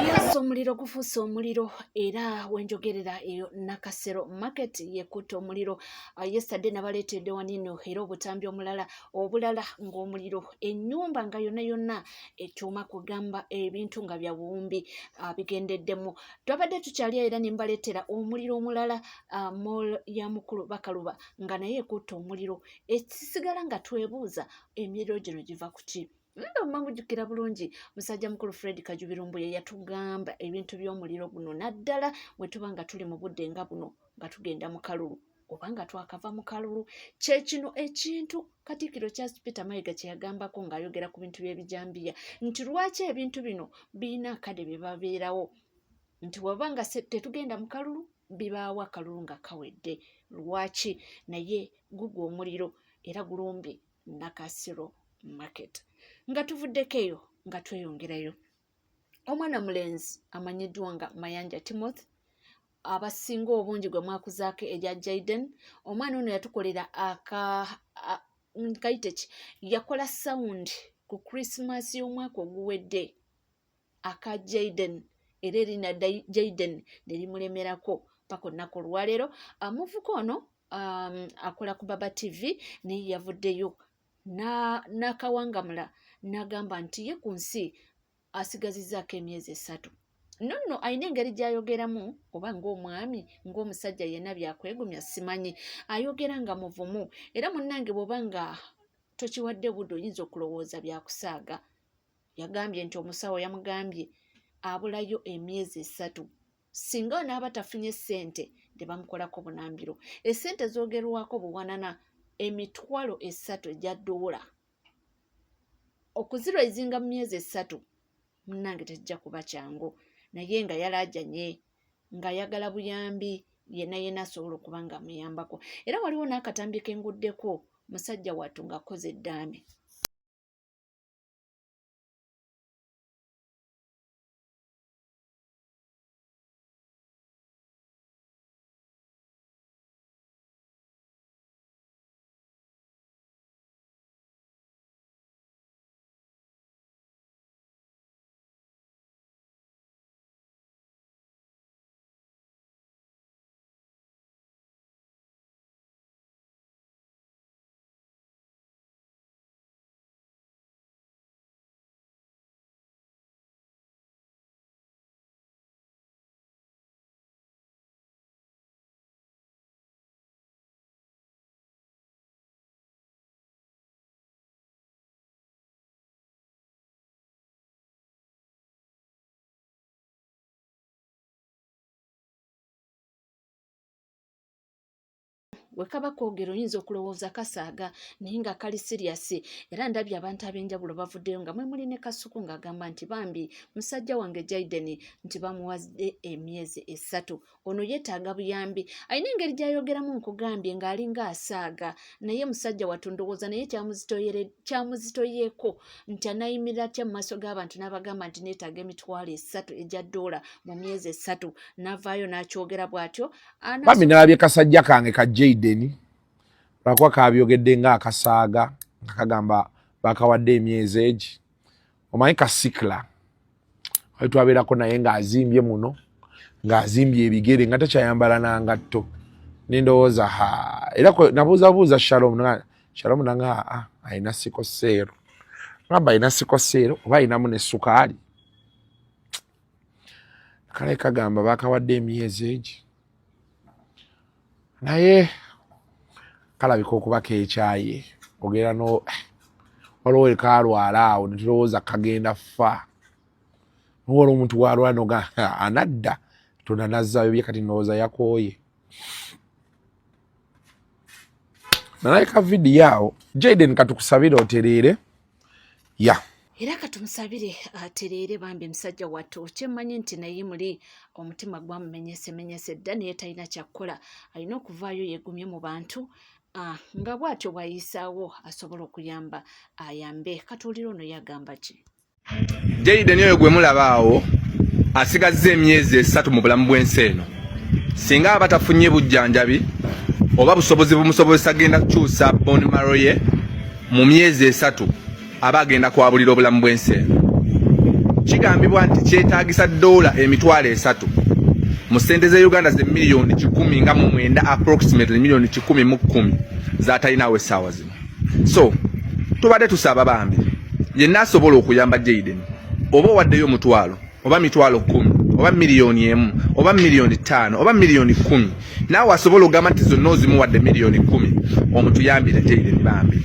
Yes, omuliro gufuuse omuliro era wenjogerera eyo Nakasero market yekuta omuliro. Yesterday nabaleetedde wanino era obutambi obulala ng'omuliro ennyumba nga yonna ekyuma kugamba ebintu nga bya buwumbi bigendeddemu. Twabadde tukyali era ne mbaleetera omuliro omulala mall ya mukulu Bakaluba nga naye ekuta omuliro. Ekisigala nga twebuuza emiriro gino giva ku ki? Nda mmangujjukira bulungi musajja mukulu Fred Kajubirumbu ye yatugamba ebintu by'omuliro guno naddala bwe tuba nga tuli mu budde nga buno nga tugenda mu kalulu oba nga twakava mu kalulu. Kye kino ekintu Katikkiro Charles Peter Mayiga kye yagambako ng'ayogera ku bintu by'ebijambiya nti lwaki ebintu bino birina akade bye babeerawo nti waba nga tetugenda mu kalulu bibaawo akalulu nga kawedde. Lwaki? Naye gugwa omuliro era gulumbye Nakasero market. Nga tuvuddeko eyo nga tweyongerayo omwana mulenzi amanyiddwa nga Mayanja Timothy abasinga obungi gwe mwakuzaako erya Jaden. Omwana ono yatukolera kaiteki yakola sound ku Christmas y'omwaka oguwedde aka Jaden era erina Jaden nerimulemerako paka olunaku olwaleero. Amuvuka ono akola ku Baba TV naye yavuddeyo n'akawangamula n'agamba nti ye ku nsi asigazizaako emyezi 3. Nonno ayina engeri gy'ayogeramu oba ng'omwami ng'omusajja yenna byakwegumya simanyi. Ayogera nga muvumu era munnange bw'oba nga tokiwadde budde oyinza okulowooza byakusaaga. Yagambye nti omusawo yamugambye abulayo emyezi 3 singa n'aba tafunye ssente tebamukolako bunambiro. Essente zoogerwako buwanana emitwalo 3 egya ddoola okuzirwayizinga mu myezi 3 munnange tejja kuba kyangu. Naye nga yalaajanye ng'ayagala buyambi yenna asobola okuba nga amuyambako. Era waliwo n'akatambi kenguddeko musajja wattu ng'akoze eddambi. Bwe kaba koogera oyinza okulowooza kasaaga naye nga kali siriyasi. Era ndabye abantu ab'enjawulo bavuddeyo nga mwe muli ne Kasuku ng'agamba nti bambi musajja wange Jaden nti bamuwadde emyezi 3. Ono yeetaaga buyambi. Ayina engeri gy'ayogeramu nkugambye ng'alinga asaaga naye musajja wattu ndowooza naye kyamuzitoyeeko nti anayimirira atya mu maaso g'abantu n'abagamba nti neetaaga emitwalo 3 egya ddoola mu myezi 3 n'avaayo n'akyogera bw'atyo. Bambi nalabye kasajja kange ka Jaden lwakuba kabyogedde ng'akasaaga nga kagamba bakawadde emyezi egi. Omanyi kasikla wali twabeerako naye ng'azimbye muno ng'azimbye ebigere nga takyayambala nangatto. Nindowooza era nabuuzabuuza Shalom nanga ayina sikoseero. Ngamba ayina sikoseero oba ayinamu ne sukaali. Kale kagamba bakawadde emyezi egi. Naye kalabika okuba keekyaye ogera no waliwo kalwala awo ne tulowooza kagenda ffa. Waliwo omuntu walwala noga anadda tona nazzaayo bye kati ndowooza yakooye. Nalabika vidiyo awo Jaden katukusabire otereere ya era katumusabire atereere bambi musajja wattu kyemmanyi nti naye muli omutima gwamumenyese dda naye talina kyakkola alina okuvaayo yeegumye mu bantu nga bw'atyo bw'ayisaawo asobola okuyamba ayambe katuulira ono yagamba ki Jayden oyo gwe mulabaawo asigazza emyezi 3 mu bulamu bw'ensi eno singa aba tafunye bujjanjabi oba busobozi bumusobozesa genda kukyusa bone marrow ye mu myezi 3 aba agenda kwabulira obulamu bw'ensi eno kigambibwa nti kyetaagisa $3 mu ssente ze Uganda ze miliyoni 10 approximately miliyoni 10 z'atalinawo essaawa zino so tubadde tusaba bambi yenna asobola okuyamba Jayden oba owaddeyo omutwalo oba mitwalo 10 oba miliyoni 1 oba miliyoni 5 oba miliyoni 10 naawe asobola okugamba nti zonna ozimuwadde miliyoni 10 omutuyambire Jayden bambi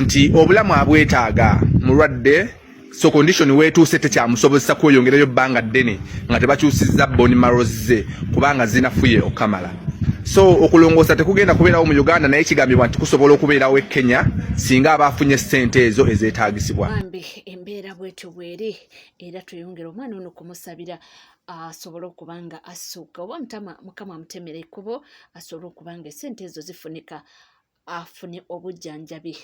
nti obulamu abwetaaga mulwadde so condition weetuuse tekyamusobozesa kweyongerayo bbanga ddene nga tebakyusizza bone marrow ze kubanga zinafuye okamala so okulongoosa tekugenda kubeerawo mu Uganda naye kigambibwa nti kusobola okubeerawo e Kenya singa aba afunye ssente ezo ezeetaagisibwa bambi embeera bwetyo bweri era tweyongera omwana ono kumusabira asobole okubanga assuuka oba mukama amutemera ekkubo asobole okubanga essente ezo zifunika afune obujjanjabi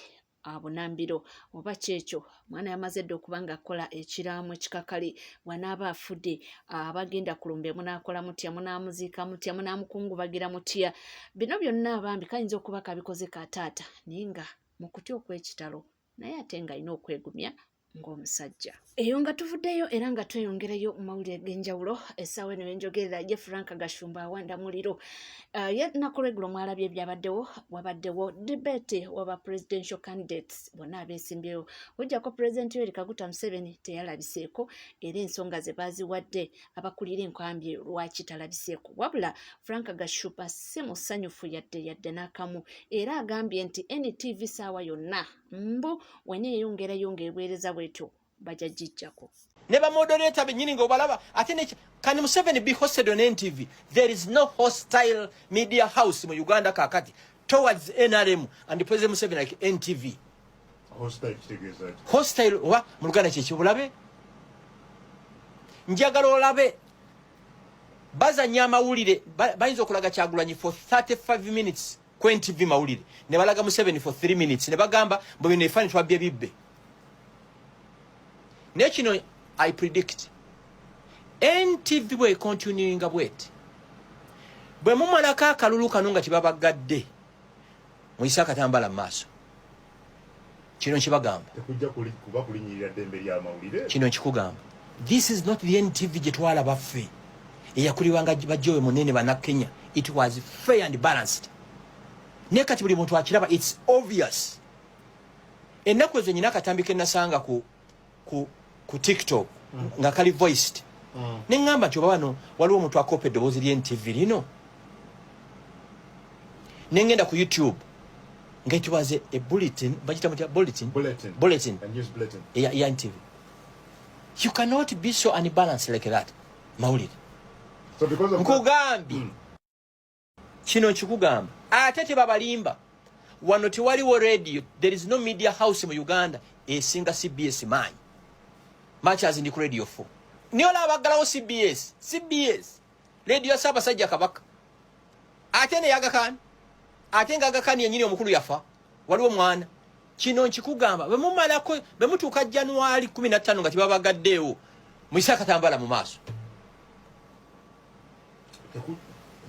abunambiro oba kyekyo mwana yamaze dde okubanga akola ekiraamu ekikakali wanaaba afudde abagenda kulumbe munaakola mutya munaamuziika mutya munaamukungubagira mutya bino byonna abambi kayinza okuba kabikoze ka taata naye nga mu kutya okw'ekitalo naye ate ng'alina okwegumya ng'omusajja eyo nga tuvuddeyo era nga tweyongerayo mu mawulire g'enjawulo essaawa eno yenjogerera ye Frank Gashumba awanda muliro yennaku lweggulo mwalabye ebyabaddewo wabaddewo debate waba presidential candidates bonna abeesimbyewo okuggyako President Yoweri Kaguta Museveni teyalabiseeko era ensonga ze baaziwadde abakulira enkambi lwaki talabiseeko wabula Frank Gashumba si musanyufu yadde n'akamu era agambye nti NTV saawa yonna mbu weneeyongerayo ng'eweereza bwetyo bajajijjako ne bamoderator bennyini ng'obalaba ate can Museveni be hosted on NTV? There is no hostile media house mu Uganda kakati towards NRM and President Museveni like NTV. Hostile wa mu Luganda kyekyo bulabe njagala olabe bazannya amawulire bayinza okulaga Kyagulanyi for 35 minutes ku NTV mawulire ne balaga Museveni for 3 minutes ne bagamba mbu bino ebifaananyi twabbye bibbe ne kino I predict NTV bwe continuing bwet bwe mumalako akalulu kano nga tebabagadde muyise akatambala mu maaso kino nkibagamba kino nkikugamba this is not the NTV gye twalaba ffe eyakulibwanga bajjowe munene bannakenya it was fair and balanced ne kati buli muntu akiraba it's obvious ennaku ezo nyina akatambi ke nasanga ku TikTok nga kali voiced ne ngamba nti oba wano waliwo omuntu akopa eddoboozi ly'NTV lino ne ngenda ku YouTube nga it was a bulletin bagita mutya bulletin ya NTV. You cannot be so unbalanced like that mawulire so because of nkugambi kino nkikugamba ate tebabalimba wano tewaliwo radio there is no media house mu Uganda esinga CBS manyi much as in the radio 4 niola abagalawo CBS radio ya Ssaabasajja Kabaka ate ne yagakani ate nga agakani yennyini omukulu yafa waliwo mwana kino nkikugamba bemumalako bemutuuka January 15 nga tebabagaddeewo muyise akatambala mu maaso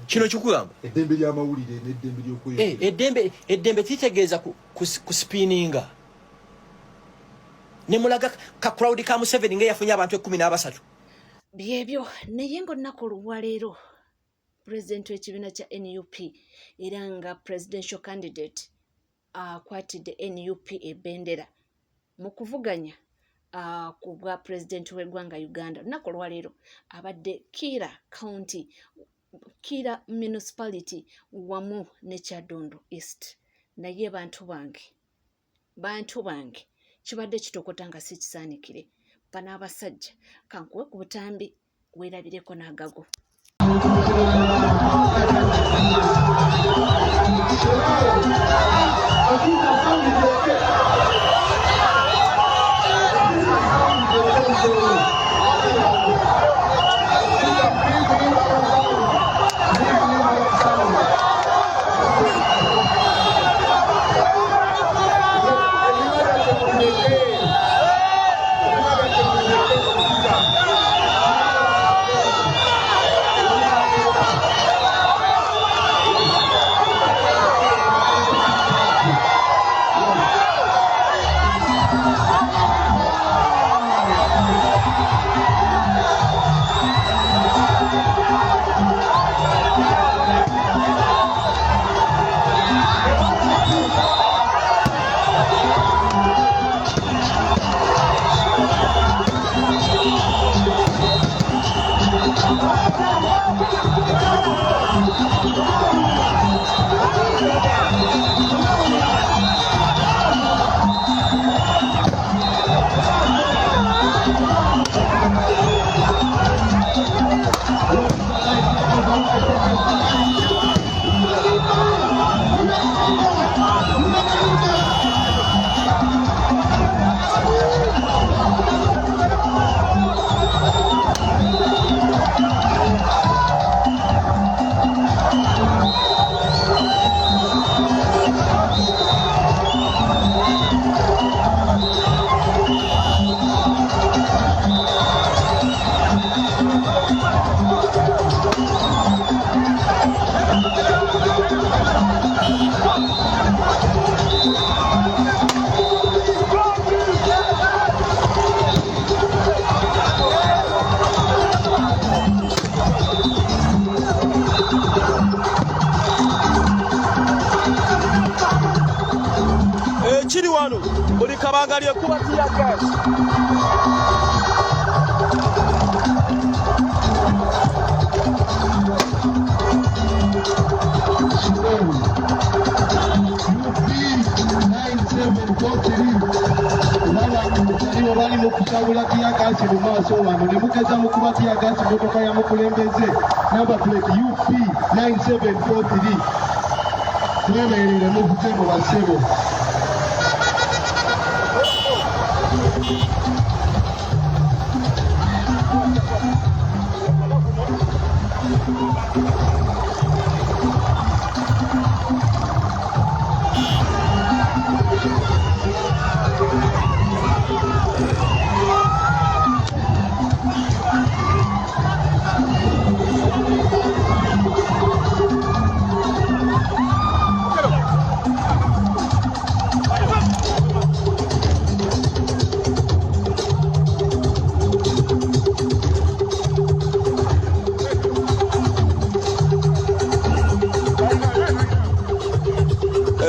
kino kikugamba eddembe ly'amawulire n'eddembe ly'okweyo eddembe titegeeza ku spinninga ne mulaga ka crowd ka Museveni nga yafunye abantu 13 byebyo naye ng'olunaku olwaleero pulezidenti w'ekibiina kya NUP era nga presidential candidate akwatidde NUP ebendera mu kuvuganya ku bwa pulezidenti w'eggwanga Uganda. Olunaku olwaleero abadde Kira municipality wamu ne Kyaddondo East. Naye bantu bange kibadde kitokota nga si kisaanikire bano abasajja kankuwe ku butambi weerabireko n'agago. buli kabanga lyekuba tiyagasi. Bali mukusabula tiyagasi mu maaso wano ne mugeza mukuba tiyagasi motoka ya mukulembeze number plate UP 9743 twemerere muvute mu basebo.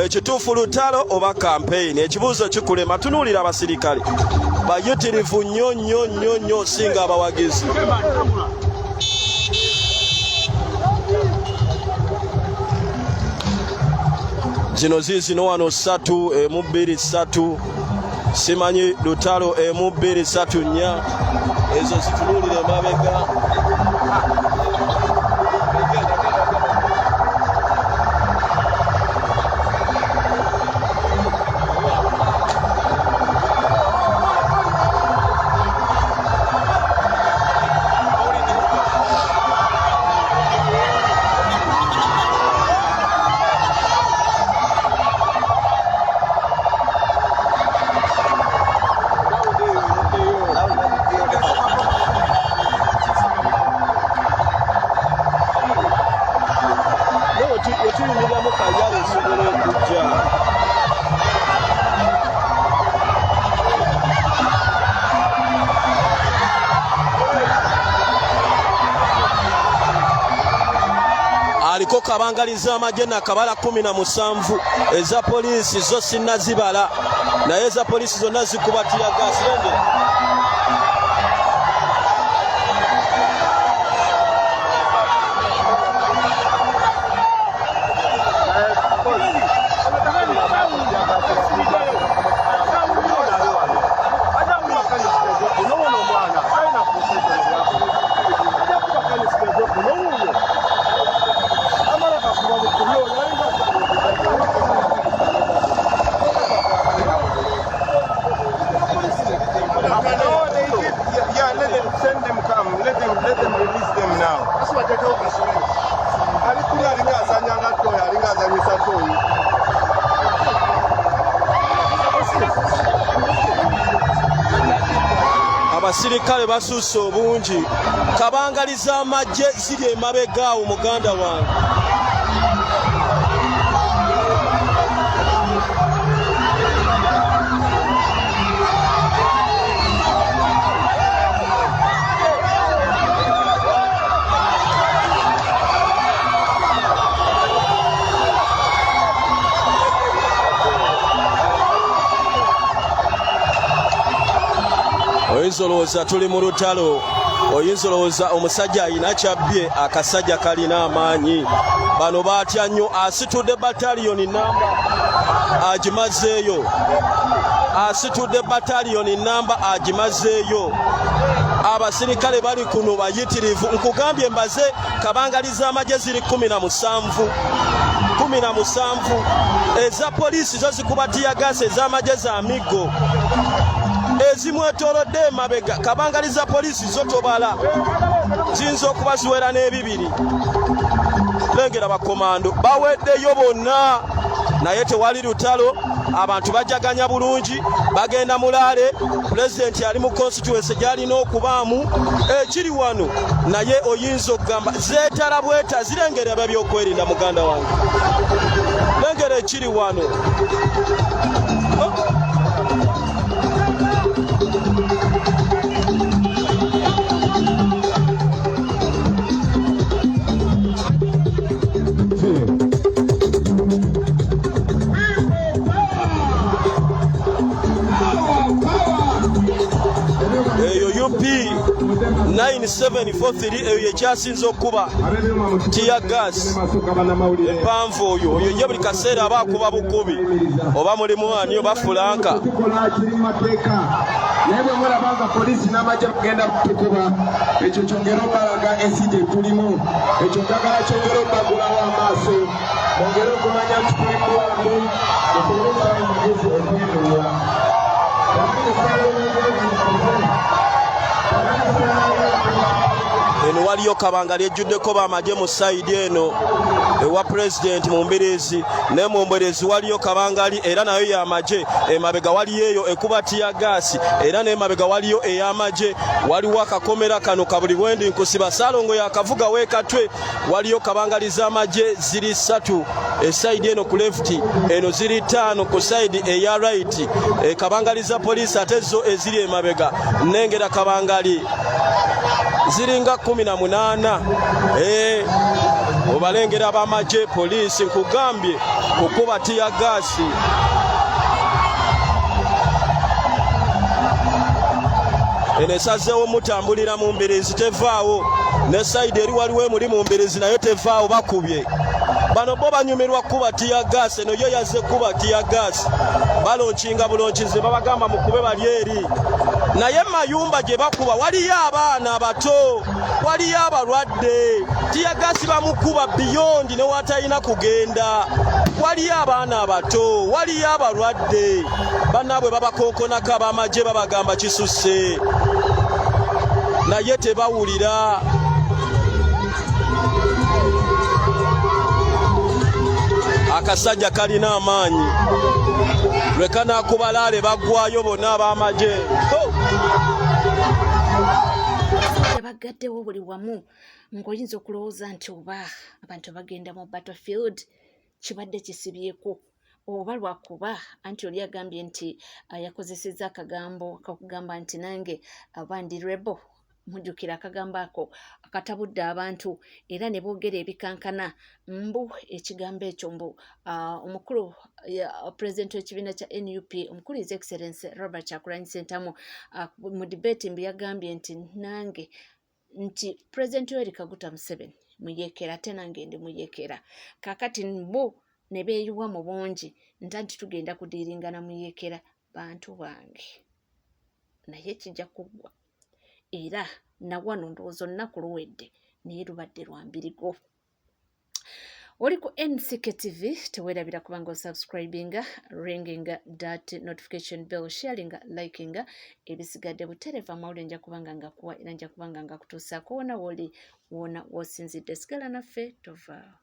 Ekituufu lutalo oba campaign, ekibuuzo kikulema. Tunuulira abasirikale bayitirivu nnyo singa abawagizi. Zino ziizino wano 3 emu 2 3 simanyi lutalo emu 2 3 4 ezo zitunuulire mabega. Aliko kabangaliza amagye na kabala 17 eza poliisi zo sinna zibala naye eza poliisi zonna zikuba tiyagasi. Abasirikale basusse obungi, kabangaliza amagye ziri emabegaawo muganda wange. Oyinza olowooza tuli mu lutalo, oyinza olowooza omusajja alina kyabbye, akasajja kalina amaanyi. Bano baatya nnyo, asitudde bataliyoni namba agimazeeyo, asitudde bataliyoni namba agimazeeyo. Abasirikale bali kuno bayitirivu, nkugambye mbaze kabangaliza amagye ziri 17 eza poliisi zo zikuba tiyagasi, ez'amagye za miggo ezimwetoolodde emabega. Kabangaliza poliisi zo tobala, ziyinza okuba ziwera n'ebibiri. Lengera bakomando baweddeyo bonna, naye tewali lutalo. Abantu bajaganya bulungi, bagenda mulaale. Pulezidenti ali mu constituency gy'alina okubaamu. Ekiri wano naye oyinza okugamba zeetala bweta, zirengera ebyokwerinda muganda wange, lengera ekiri wano. UP 9743 eyo yekyasinze okuba tear gas empanvu oyo ye buli kaseera aba akuba bukubi oba mulimu ani oba fulanka naye bwe mulabanga poliisi n'amagye kugenda kutukuba ekyo kyongera obalaga ensi gye tulimu ekyo njagala kyongera obagulawo amaaso ongera okumanya nti tuli muwangu okuleetawo magezi okwendola eno waliyo kabanga lyejjuddeko bamagye mu sayidi eno ewa pulezidenti mu mbirizi ne mu mbirizi waliyo kabangali era nayo yamagye emabega waliyo eyo ekuba tiyagaasi era n'emabega waliyo ey'amagye waliwo akakomera kano kabuli bwendi nkusiba Saalongo yakavuga weekatwe waliyo kabangali z'amagye ziri 3 esayidi eno ku lefti eno ziri 5 ku sayidi eya right kabangali za poliisi ate zo eziri emabega nengera kabangali ziringa 18 obalengera abamagye poliisi nkugambye kukuba tiyagaasi eno esazeewo mutambulira mu mbirizi tevaawo ne sayidi eri waliwo emuli mu mbirizi nayo tevaawo bakubye bano bo banyumirwa kuba tiyagaasi eno yo yazze kuba tiyagaasi balonkinga bulonkizi babagamba mukube bali eri naye mayumba gye bakuba waliyo abaana abato waliyo abalwadde tiyagaasi bamukuba biyondi ne watalina kugenda waliyo abaana abato waliyo abalwadde bannaabwe babakonkonako abamagye babagamba kisusse naye tebawulira akasajja kalina amaanyi lwe kanakubalaale baggwayo bonna ab'amagye bagaddewo buli wamu ng'oyinza okulowooza nti oba abantu bagenda mu battlefield kibadde kisibyeko oba lwakuba anti oli agambye nti yakozesezza akagambo kakugamba nti nange abandi rebel mujjukira akagambo ako akatabudde abantu era ne boogera ebikankana mbu ekigambo ekyo mbu omukulu pulezidenti w'ekibiina kya NUP omukulu his excellence Robert Kyagulanyi Ssentamu mu debate mbu yagambye nti nange nti pulezidenti Yoweri Kaguta Museveni muyeekera ate nange ndi muyeekera kakati mbu ne beeyiwa mu bungi nti tugenda kudiiringana muyeekera bantu bange naye kijja kuggwa era na wano ndowooza olunaku luwedde naye lubadde lwa mbirigo oli ku NCK TV teweerabira kubanga osubscribinga ringinga that notification bell sharinga likinga ebisigadde butereeva amawulire nja kubanga ngakuwa era nja kubanga ngakutuusaako wona woli wona wosinzidde sigala naffe tovaawo